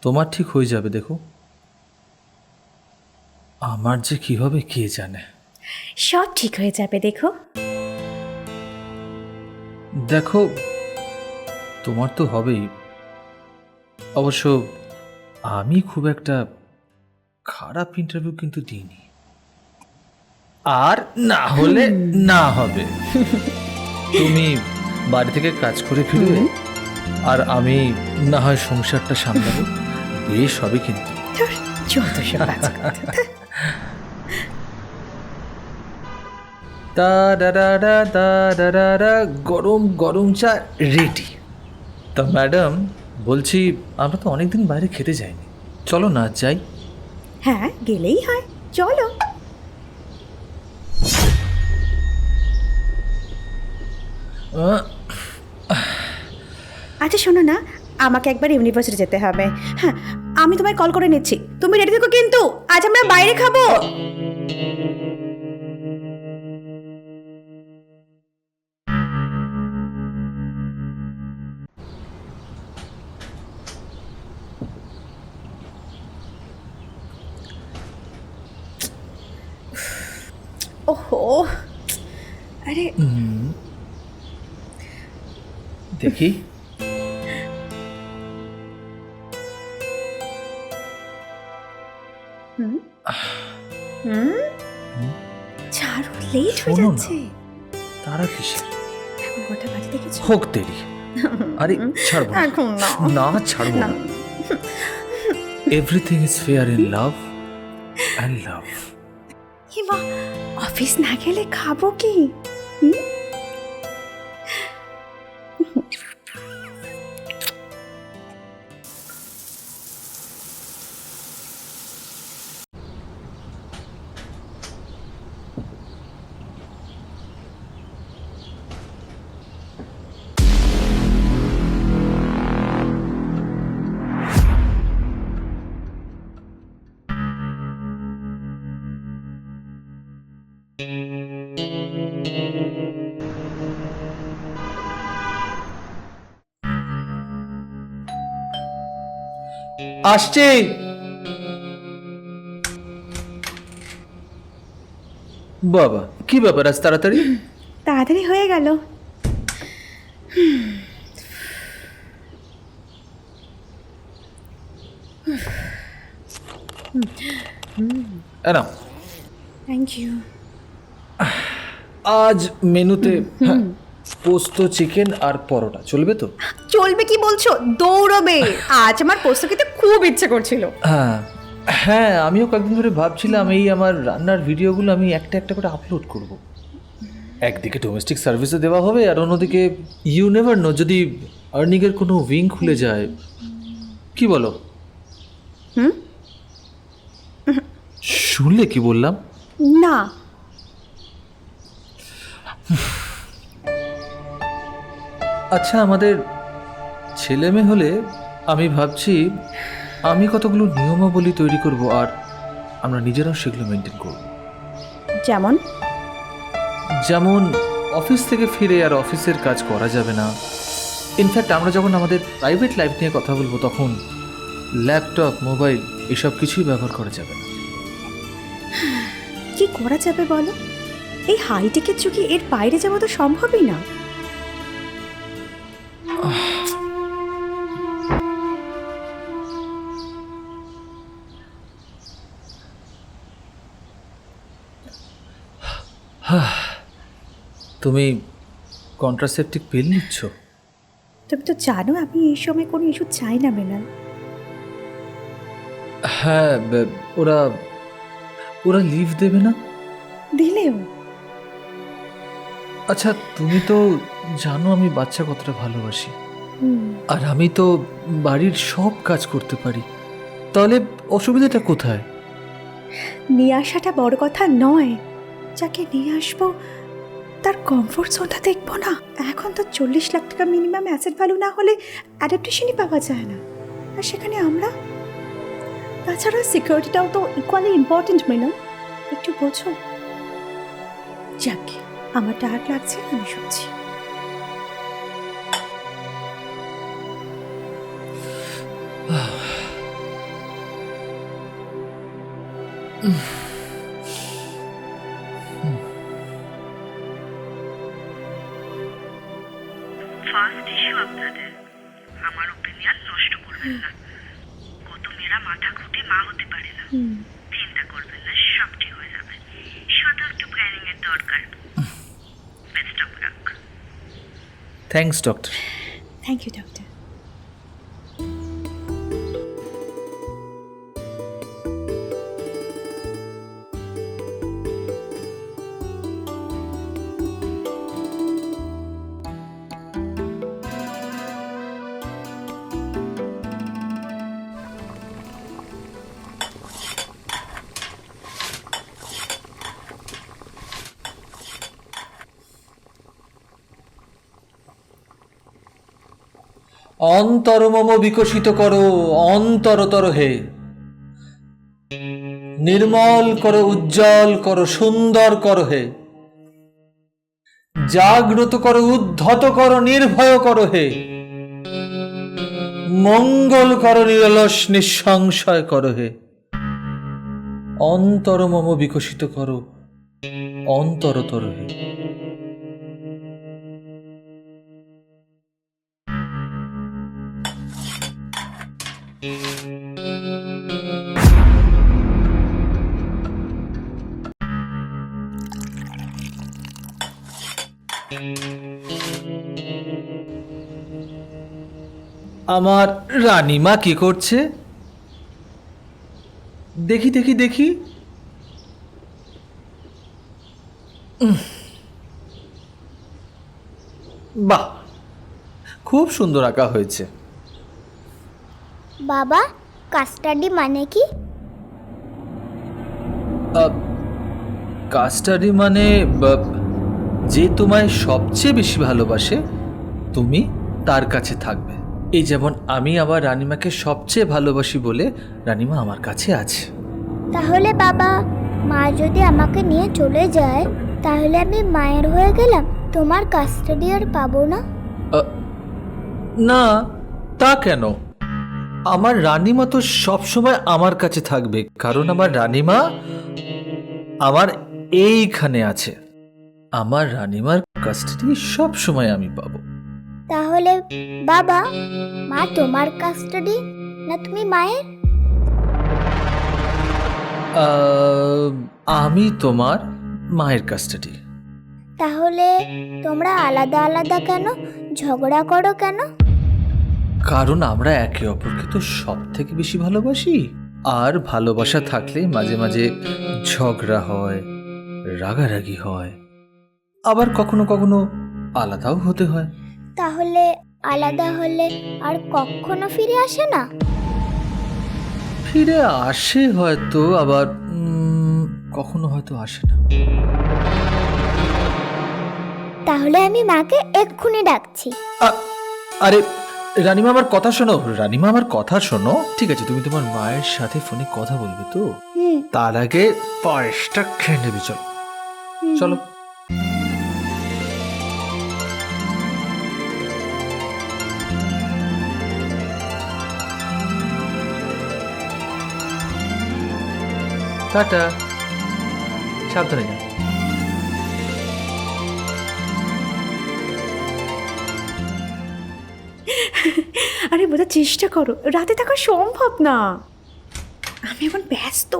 তোমার ঠিক হয়ে যাবে, দেখো। আমার যে কি হবে কে জানে। সব ঠিক হয়ে যাবে, দেখো। দেখো, তোমার তো হবেই। অবশ্য আমি খুব একটা খারাপ ইন্টারভিউ কিন্তু দিইনি। আর না হলে না হবে। তুমি বাড়ি থেকে কাজ করে ফিরবে, আর আমি না হয় সংসারটা সামলাবো। বেশ হবে কিন্তু। ধুর, যত সব বাজে কথা। তা ডা ডা গরম গরম চা রেডি। তা ম্যাডাম, বলছি আমরা তো অনেকদিন বাইরে খেতে যাইনি, চলো না যাই। হ্যাঁ, গেলেই হয়, চলো। আহ, আচ্ছা শোনো না, আমাকে একবার ইউনিভার্সিটি যেতে হবে। হ্যাঁ, আমি তোমায় কল করে নিচ্ছি, তুমি রেডি থেকো কিন্তু। আজ আমরা বাইরে খাবো। ওহো, আরে দেখি। হুম হুম ছাড়ো, লেট হয়ে শোনো না। যাচ্ছে। তারা কিসের? এখন কটা বাজে দেখেছো? হোক দেরি। আরে ছাড়বো না। এখন না। না ছাড়বো না, না। Everything is fair in love and love. Hima, office না গেলে খাবো কি? হুম? আসছে। বাবা, কি ব্যাপার আজ তাড়াতাড়ি? তাড়াতাড়ি হয়ে গেল। নাও। Thank you. আজ মেনুতে পোস্ত চিকেন আর পরোটা, চলবে তো? চলবে কি বলছো? দৌড়বে। আজ আমার পোস্ত খেতে খুব ইচ্ছে করছিল। হ্যাঁ হ্যাঁ, আমিও কয়েকদিন ধরে ভাবছিলাম এই আমার রান্নার ভিডিওগুলো আমি একটা একটা করে আপলোড করব। একদিকে ডোমেস্টিক সার্ভিসে দেওয়া হবে, আর অন্যদিকে ইউ নেভার নো, যদি আর্নিংয়ের কোনো উইং খুলে যায়। কি বলো? হুম? শুনলে কি বললাম? না। আচ্ছা, আমাদের ছেলে মেয়ে হলে আমি ভাবছি আমি কতগুলো নিয়মাবলী তৈরি করব, আর আমরা নিজেরাও সেগুলো মেনটেন করব। যেমন? যেমন অফিস থেকে ফিরে আর অফিসের কাজ করা যাবে না। ইনফ্যাক্ট আমরা যখন আমাদের প্রাইভেট লাইফ নিয়ে কথা বলবো তখন ল্যাপটপ, মোবাইল এসব কিছুই ব্যবহার করা যাবে না। কি করা যাবে বলো? এই হাইটেকের যুগে এর বাইরে যাওয়া তো সম্ভবই না। তুমি কন্ট্রাসেপটিভ পিল নিচ্ছ? তুমি তো জানো আমি এই সময় কোনো ইস্যু চাই না মৃণাল। হ্যাঁ, ওরা ওরা লিভ দেবে না? দিলেও আচ্ছা, তুমি তো জানো আমি বাচ্চা কতটা ভালোবাসি, হুম, আর আমি তো বাড়ির সব কাজ করতে পারি। তাহলে অসুবিধাটা কোথায়? নিয়ে আসাটা বড় কথা নয়, যাকে নিয়ে আসবো তার কমফোর্ট জোনটা দেখবো না। এখন তো 40 লাখ টাকা মিনিমাম অ্যাসেট ভ্যালু না হলে অ্যাডাপ্টেশনই পাওয়া যায় না, আর সেখানে আমরা। তাছাড়া সিকিউরিটিটাও তো ইকুয়ালি ইম্পর্টেন্ট মৃণাল, একটু বোঝো। যাকে আমার টায়ার্ড লাগছে, আমি শুনছি। ফার্স্ট ইস্যু আপনাদের, আমার ওপিনিয়ন নষ্ট করবেন না। কত মেয়েরা মাথা ঘুটে মা হতে পারে না। চিন্তা করবেন না, সব ঠিক হয়ে যাবে। শুধু একটু প্ল্যানিং এর দরকার। Best of luck. Thanks doctor. Thank you doctor. অন্তরমম বিকশিত করো অন্তরতর হে, নির্মল করো, উজ্জ্বল করো, সুন্দর করো হে, জাগ্রত করো, উদ্ধত করো, নির্ভয় করো হে, মঙ্গল করো, নিরলস নিঃসংশয় করো হে। অন্তরমম বিকশিত করো অন্তরতর হে। আমার রানীমা কি করছে? দেখি দেখি দেখি। বাহ, খুব সুন্দর আঁকা হয়েছে। বাবা, কাস্টাডি মানে কি? কাস্টাডি মানে যে তোমায় সবচেয়ে বেশি ভালোবাসে তুমি তার কাছে থাকবে। এই যেমন আমি আমার রানীমাকে সবচেয়ে ভালোবাসি বলে রানীমা আমার কাছে আছে। তাহলে বাবা, মা যদি আমাকে নিয়ে চলে যায় তাহলে আমি মায়ের হয়ে গেলাম, তোমার কাস্টাডি আর পাবো না? না, তা কেন? আমার রানীমা তো সবসময় আমার কাছে থাকবে, কারণ আমার রানীমা আমার এইখানে আছে। আমার রানীমার কাস্টাডি সব সময় আমি পাবো। তাহলে বাবা, মা তোমার কাস্টাডি না তুমি মায়ের? আমি তোমার মায়ের কাস্টাডি। তাহলে তোমরা আলাদা আলাদা কেন, ঝগড়া করো কেন? কারণ আমরা একে অপরকে তো সব থেকে বেশি ভালোবাসি, আর ভালোবাসা থাকলে মাঝে মাঝে ঝগড়া হয়, রাগারাগি হয়, আবার কখনো কখনো আলাদাও হতে হয়। তাহলে আলাদা হলে আর কখনো ফিরে আসে না? ফিরে আসে হয়তো, আবার কখনো হয়তো আসে না। তাহলে আমি মাকে এক্ষুনি ডাকছি। আরে রানীমা, আমার কথা শোনো। রানীমা, আমার কথা শোনো। ঠিক আছে, তুমি তোমার মায়ের সাথে ফোনে কথা বলবে তো? তার আগে পায়েসটা খেয়ে নেবে। চলো চলো। টাটা, সাবধানে যাও। আরে বোঝার চেষ্টা করো, রাতে থাকা সম্ভব না, আমি এখন ব্যস্ত।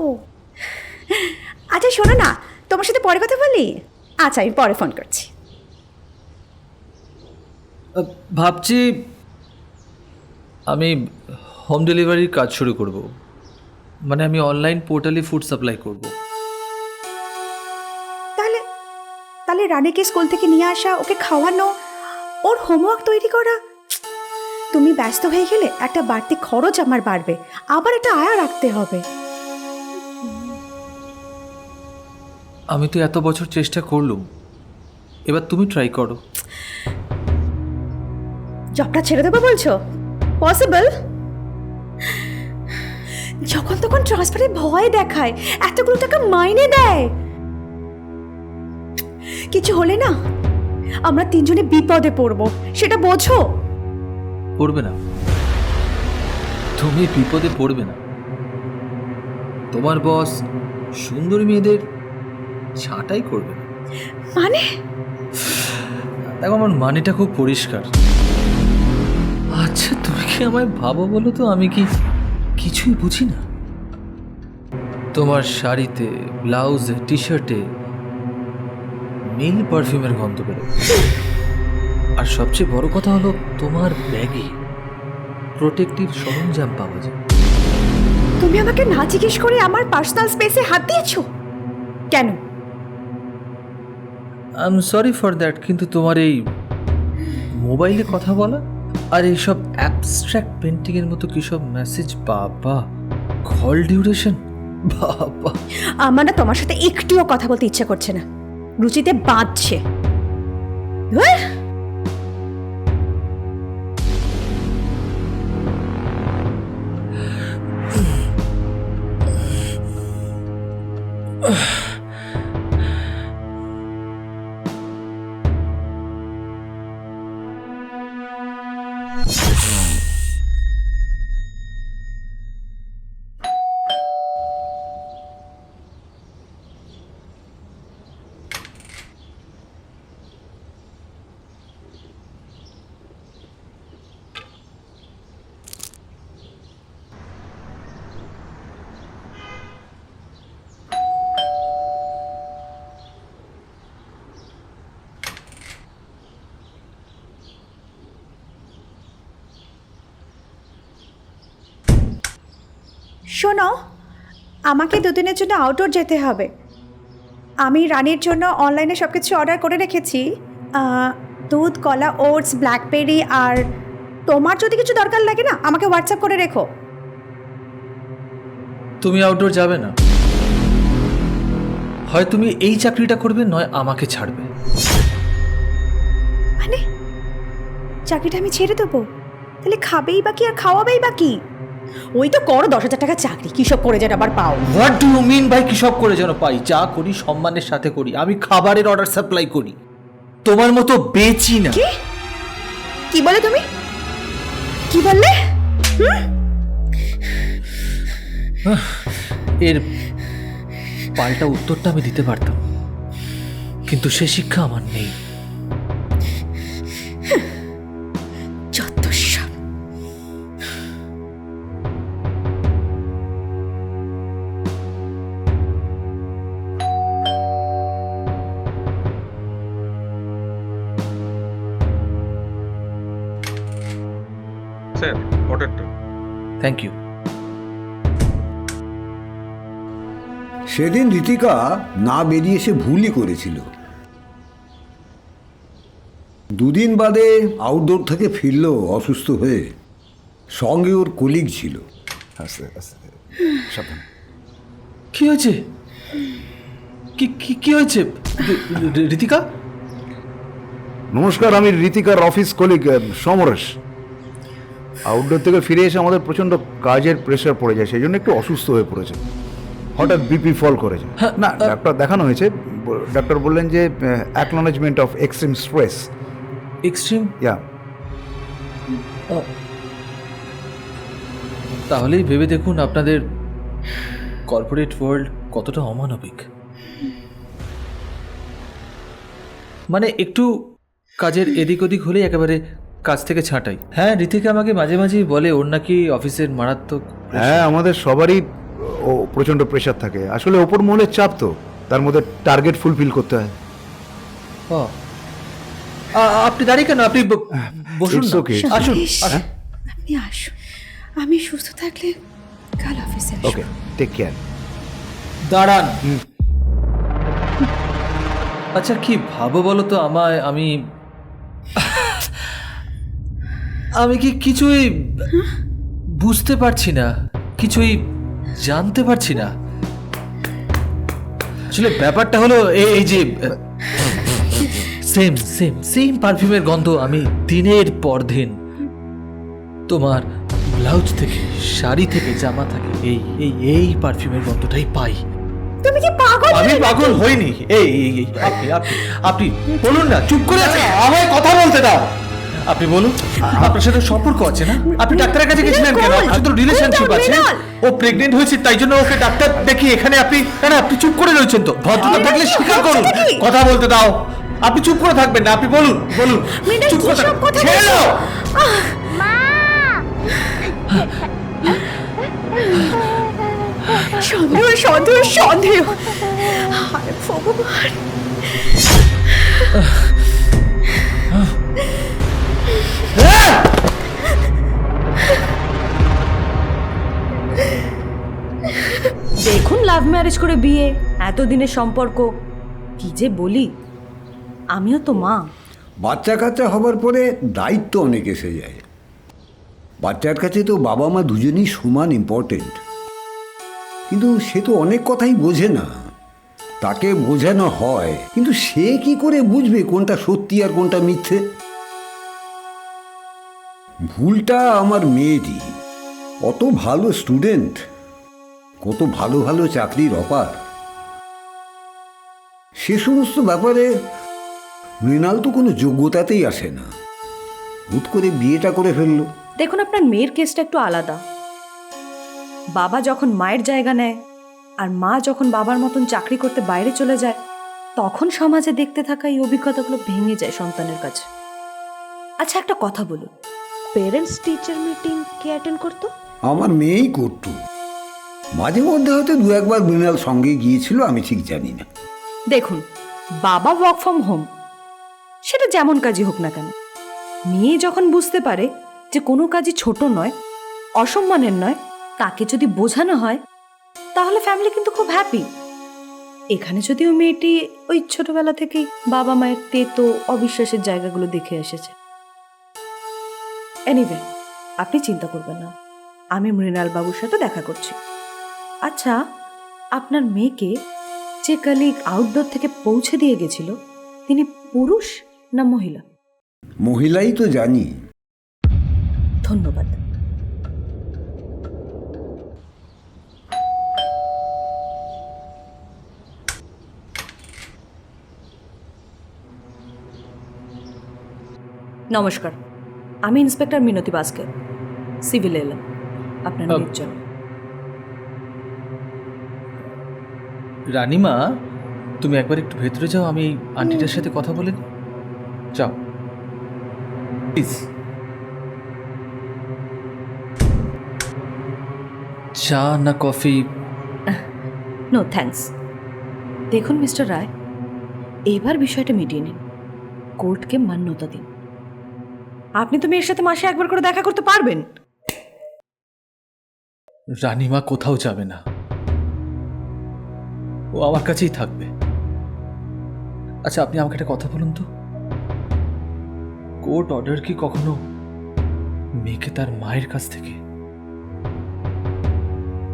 আচ্ছা শোনো না, তোমার সাথে পরে কথা বলি। আচ্ছা, আমি পরে ফোন করছি। ভাবছি আমি হোম ডেলিভারির কাজ শুরু করব। মানে আমি অনলাইন পোর্টালে ফুড সাপ্লাই করব। তাহলে তাহলে রানীকে স্কুল থেকে নিয়ে আসা, ওকে খাওয়ানো, ওর হোমওয়ার্ক তৈরি করা। তুমি ব্যস্ত হয়ে গেলে একটা বাড়তি খরচ আমার বাড়বে, আবার একটা আয়া রাখতে হবে। আমি তো এত বছর চেষ্টা করলুম, এবার তুমি ট্রাই করো। জবটা ছেড়ে দেবো বলছো? পসিবল? যখন তখন ট্রান্সফারে ভয় দেখায়, এতগুলো টাকা মাইনে দেয়। কিছু হলে না আমরা তিনজনে বিপদে পড়বো, সেটা বোঝো। পড়বে না, তুমি বিপদে পড়বে না। তোমার বস সুন্দরী মেয়েদের ছাঁটাই করবে না। মানে দেখো আমার মানেটা খুব পরিষ্কার। আচ্ছা তুমি কি আমায় ভাবো বলো তো, আমি কি কিছুই বুঝি না? তোমার শাড়িতে, ব্লাউজে, টি শার্টে মেল পারফিউমের গন্ধ বেরোয়। আর সবচেয়ে বড় কথা হলো তোমার ব্যাগে প্রোটেক্টিভ সরঞ্জাম পাওয়া যায়। তুমি আমাকে না জিজ্ঞেস করে আমার পার্সোনাল স্পেসে হাত দিয়েছো কেন? I am sorry for that, কিন্তু তোমার এই মোবাইলে কথা বলা আর এইসব অ্যাবস্ট্রাক্ট পেন্টিংয়ের মতো কি সব মেসেজ, বাবা, কল ডিউরেশন, বাবা। আমার না তোমার সাথে একটুও কথা বলতে ইচ্ছা করছে না, রুচিতে বাঁধছে। হ্যাঁ? শোনো, আমাকে দুদিনের জন্য আউটডোর যেতে হবে। আমি রানীর জন্য অনলাইনে সব কিছু অর্ডার করে রেখেছি, দুধ, কলা, ওটস, ব্ল্যাকবেরি। আর তোমার যদি কিছু দরকার লাগে না, আমাকে হোয়াটসঅ্যাপ করে রেখো। তুমি আউটডোর যাবে না, হয় তুমি এই চাকরিটা করবে, নয় আমাকে ছাড়বে। মানে চাকরিটা আমি ছেড়ে দেবো? তাহলে খাবেই বা কি আর খাওয়াবেই বা কি? ওই তো করো 10,000 টাকা চাকরি, কি সব করে যেন আবার পাও। হোয়াট ডু ইউ মিন ভাই? কি সব করে যেন পাই? যা করি সম্মানের সাথে করি। আমি খাবারের অর্ডার সাপ্লাই করি, তোমার মতো বেচি না। কি কি বলে তুমি? কি বললে? এর পাল্টা উত্তরটা আমি দিতে পারতাম, কিন্তু সে শিক্ষা আমার নেই। যত সব। স্যার, অর্ডারটা। Thank you. সেদিন ঋতিকা না বেরিয়ে সে ভুলই করেছিল। দুদিন বাদে আউটডোর থেকে ফিরল অসুস্থ হয়ে, সঙ্গে ওর কলিগ ছিল। আস্তে আস্তে, সাবধান। কি হয়েছে? কি কি কি হয়েছে ঋতিকা? নমস্কার, আমি ঋতিকার অফিস কলিগ সমরেশ। আউটডোর থেকে ফিরে এসে আমাদের প্রচণ্ড কাজের প্রেশার পড়ে যায়, সেই জন্য একটু অসুস্থ হয়ে পড়েছে। হঠাৎ বিপি ফল করেছে। না, ডাক্তার দেখানো হয়েছে। ডাক্তার বললেন যে acknowledgement of extreme stress. Extreme? Yeah. তাহলেই ভেবে দেখুন আপনাদের কর্পোরেট ওয়ার্ল্ড কতটা অমানবিক। মানে একটু কাজের এদিক ওদিক হলেই একেবারে কাজ থেকে ছাঁটাই। হ্যাঁ, ঋতিকা আমাকে মাঝে মাঝেই বলে ওর নাকি অফিসের মারাত্মক। হ্যাঁ, আমাদের সবারই ও প্রচণ্ড প্রেশার থাকে। আসলে ওপর মহলের চাপ, তো তার মধ্যে টার্গেট ফুলফিল করতে হয়। আপনি দাঁড়িয়ে কেন? আপনি বসুন It's না। okay. আসুন। সতীশ, আপনি আসুন। আমি সুস্থ থাকলে কাল অফিসে আসবো। ওকে, টেক কেয়ার। দাঁড়ান। আচ্ছা কি ভাবো বলো তো আমায়? আমি কি কিছুই বুঝতে পারছি না, কিছুই জানতে পারছি না। আসলে ব্যাপারটা হলো এই যে সেম সেম সেম পারফিউমের গন্ধ আমি দিনের পর দিন তোমার ব্লাউজ থেকে, শাড়ি থেকে, জামা থেকে এই এই এই পারফিউমের গন্ধটাই পাই। তুমি কি পাগল? আমি পাগল হইনি। এই এই এই, আপনি আপনি আপনি বলুন না, চুপ করে আছেন, আমায় কথা বলতে দাও। আপনি বলুন, আপনার সাথে সম্পর্ক আছে না? আপনি ডাক্তারের কাছে গেছিলেন কেন? আপনার সাথে তো রিলেশনশিপ আছে। ও প্রেগনেন্ট হয়েছে, তাই জন্য ওকে ডাক্তার দেখি এখানে আপনি না, আপনি চুপ করে রয়েছেন তো। ভদ্রতা থাকলে স্বীকার করুন, কথা বলতে দাও। আপনি চুপ করে থাকবেন না, আপনি বলুন বলুন। চুপ করে থাকবেন। ছেড়ে দাও। সন্দেহ সন্দেহ সন্দেহ, হায় ভগবান। দেখুন, লাভ ম্যারেজ করে বিয়ে, এতদিনের সম্পর্ক, কি যে বলি। আমিও তো মা। বাচ্চা কাচ্চা হবার পরে দায়িত্ব অনেক এসে যায়। বাচ্চার কাছে তো বাবা মা দুজনেই সমান ইম্পর্টেন্ট, কিন্তু সে তো অনেক কথাই বোঝে না। তাকে বোঝানো হয়, কিন্তু সে কি করে বুঝবে কোনটা সত্যি আর কোনটা মিথ্যে? ভুলটা আমার মেয়েরই। অত ভালো স্টুডেন্ট, কত ভালো ভালো চাকরির অফার, সে সমস্ত ব্যাপারে মৃণাল তো কোনো যোগ্যতাতেই আসে না। হুট করে বিয়েটা করে ফেললো। দেখুন, আপনার মেয়ের কেসটা একটু আলাদা। বাবা যখন মায়ের জায়গা নেয় আর মা যখন বাবার মতন চাকরি করতে বাইরে চলে যায়, তখন সমাজে দেখতে থাকা এই অভিজ্ঞতাগুলো ভেঙে যায় সন্তানের কাছে। আচ্ছা, একটা কথা বলুন, পেরেন্টস টিচার মিটিং কে অ্যাটেন্ড করতো? আমার মেয়েই করতো। মাঝে মধ্যে হয়তো দু একবার মৃণাল সঙ্গে গিয়েছিল, আমি ঠিক জানি না। দেখুন, বাবা ওয়ার্ক ফ্রম হোম, সেটা যেমন কাজই হোক না কেন, মেয়ে যখন বুঝতে পারে যে কোনো কাজই ছোট নয়, অসম্মানের নয়, তাকে যদি বোঝানো হয়, তাহলে ফ্যামিলি কিন্তু খুব হ্যাপি। এখানে যদিও মেয়েটি ওই ছোটবেলা থেকেই বাবা মায়ের তেতো অবিশ্বাসের জায়গাগুলো দেখে এসেছে। এনিওয়ে, আপনি চিন্তা করবেন না, আমি মৃণাল বাবুর সাথে দেখা করছি। আচ্ছা, আপনার মেয়েকে যে কলিগ আউটডোর থেকে পৌঁছে দিয়ে গেছিল, তিনি পুরুষ না মহিলা? মহিলাই তো জানি। ধন্যবাদ। নমস্কার, আমি ইন্সপেক্টর মিনতি বাস্কে, সিভিল এলাম আপনার মেয়ের জন্য। রানীমা, তুমি একবার একটু ভেতরে যাও, আমি আন্টিটার সাথে কথা বলে নিই। যাও প্লিজ। চা না কফি? No thanks. দেখুন মিস্টার রায়, এবার বিষয়টা মিটিয়ে নিন, কোর্টকে মান্যতা দিন। আপনি তো মেয়ের সাথে মাসে একবার করে দেখা করতে পারবেন। রানীমা কোথাও যাবে না, ও আমার কাছেই থাকবে। আচ্ছা, আপনি আমাকে একটা কথা বলুন তো, কোর্ট অর্ডার কি কখনো মেয়েকে তার মায়ের কাছ থেকে,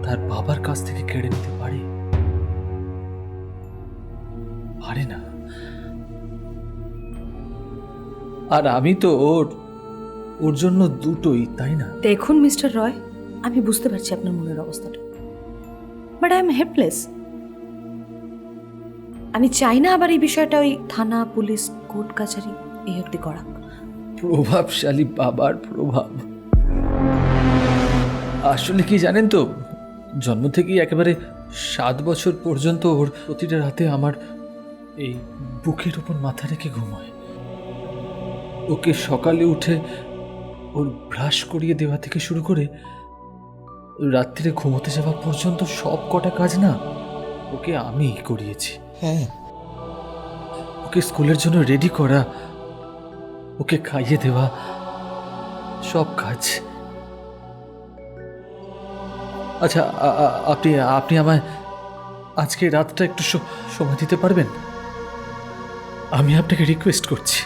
তার বাবার কাছ থেকে কেড়ে নিতে পারে? পারে না। আর আমি তো ওর জন্য দুটোই, তাই না? দেখুন মিস্টার রয়, আমি বুঝতে পারছি আপনার মনের অবস্থাটা, বাট আই এম হেল্পলেস। আমি চাই না আবার এই বিষয়টা ওই থানা, পুলিশ, কোর্ট কাছারি এই অব্দি করাক। প্রভাবশালী বাবার প্রভাব। আসলে কি জানেন তো, জন্ম থেকেই একেবারে 7 বছর পর্যন্ত ওর প্রতিটা রাতে আমার এই বুকের উপর মাথা রেখে ঘুমায়। ওকে সকালে উঠে ওর ব্রাশ করিয়ে দেওয়া থেকে শুরু করে রাত্রিরে ঘুমোতে যাওয়া পর্যন্ত সব কটা কাজ না ওকে আমি করিয়েছি। হ্যাঁ, ওকে স্কুলের জন্য রেডি করা, ওকে খাইয়ে দেওয়া, সব কাজ। আচ্ছা, আপনি আমায় আজকে রাতটা একটু সময় দিতে পারবেন? আমি আপনাকে রিকোয়েস্ট করছি।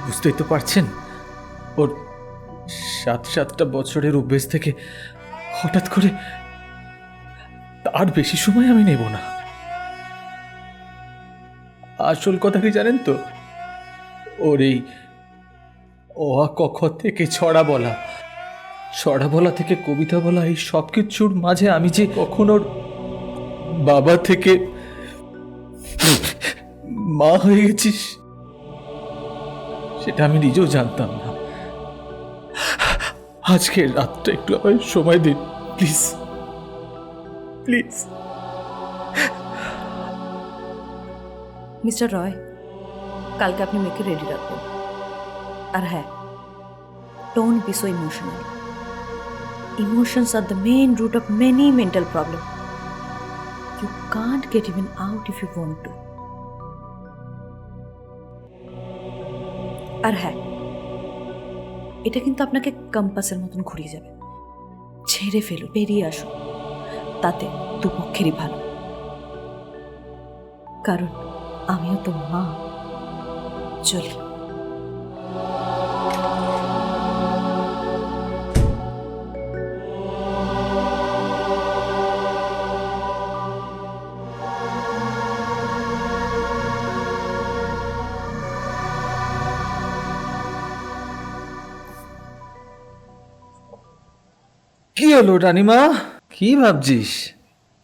বুঝতেই তো পারছেন, ওর 7 বছরের অভ্যেস থেকে হঠাৎ করে তার বেশি সময় আমি নেব না। আসল কথা কি জানেন তো, ওর এই অ আ ক খ থেকে ছড়া বলা থেকে কবিতা বলা, এই সব কিছুর মাঝে আমি যে কখন ওর বাবা থেকে মা হয়ে গেছিস সেটা আমি নিজেও জানতাম না। আজকে রাতটা একটু আমায় সময় দিন প্লিজ, প্লিজ। মিস্টার রয়, কালকে আপনি মেয়েকে রেডি রাখবেন। আর হ্যাঁ, don't be so emotional. Emotions are the main root of many mental problem. You can't get even out if you want to. আর হ্যাঁ, এটা কিন্তু আপনাকে কম্পাসের মতন ঘুরিয়ে যাবে। ছেড়ে ফেলো, বেরিয়ে আসো, তাতে দুপক্ষেরই ভালো। কারণ আমিও তো মা। চলি। কি হলো রানীমা, কি ভাবছিস?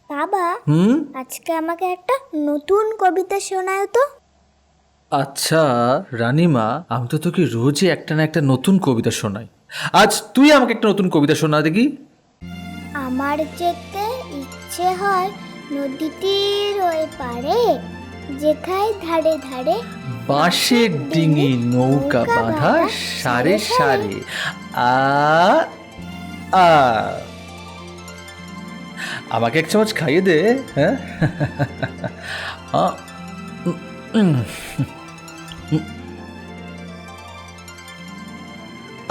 বাবা, হুম? আজকে আমাকে একটা নতুন কবিতা শোনায় তো। আচ্ছা রানীমা, আমি তো তোকে রোজই একটা না একটা নতুন কবিতা শোনাই। আজ তুই আমাকে একটা নতুন কবিতা শোনা দেখি। আমার যেতে ইচ্ছে হয় নদীটির ওই পারে, যেখায় ধারে ধারে বাঁশের ডিঙি নৌকা বাঁধা সারে সারে। আ আ আমাকে এক চামচ খাইয়ে দে। হ্যাঁ, আ,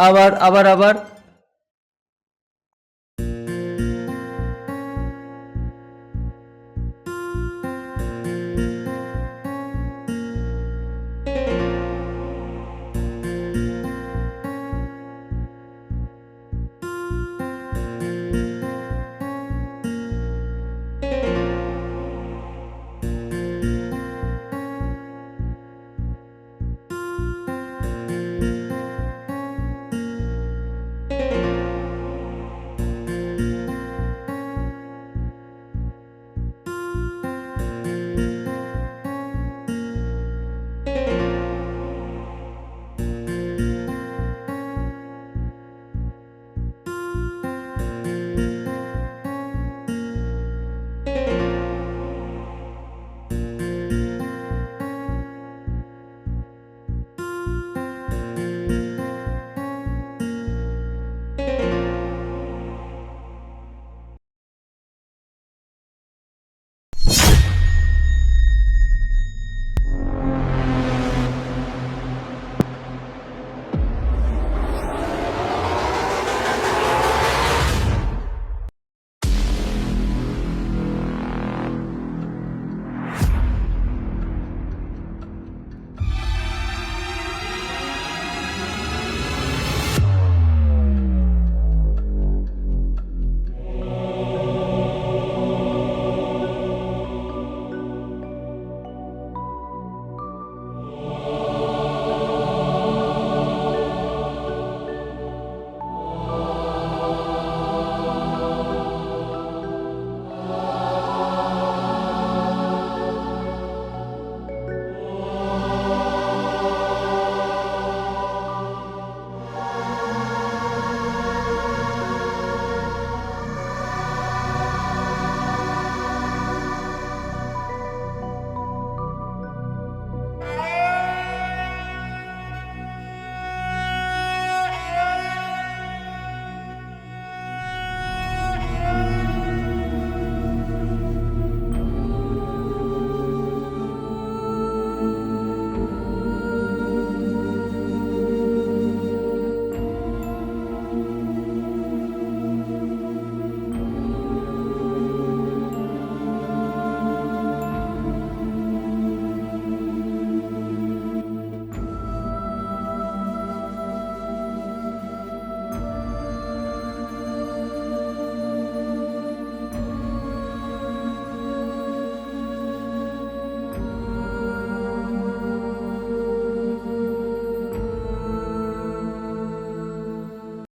আবার আবার আবার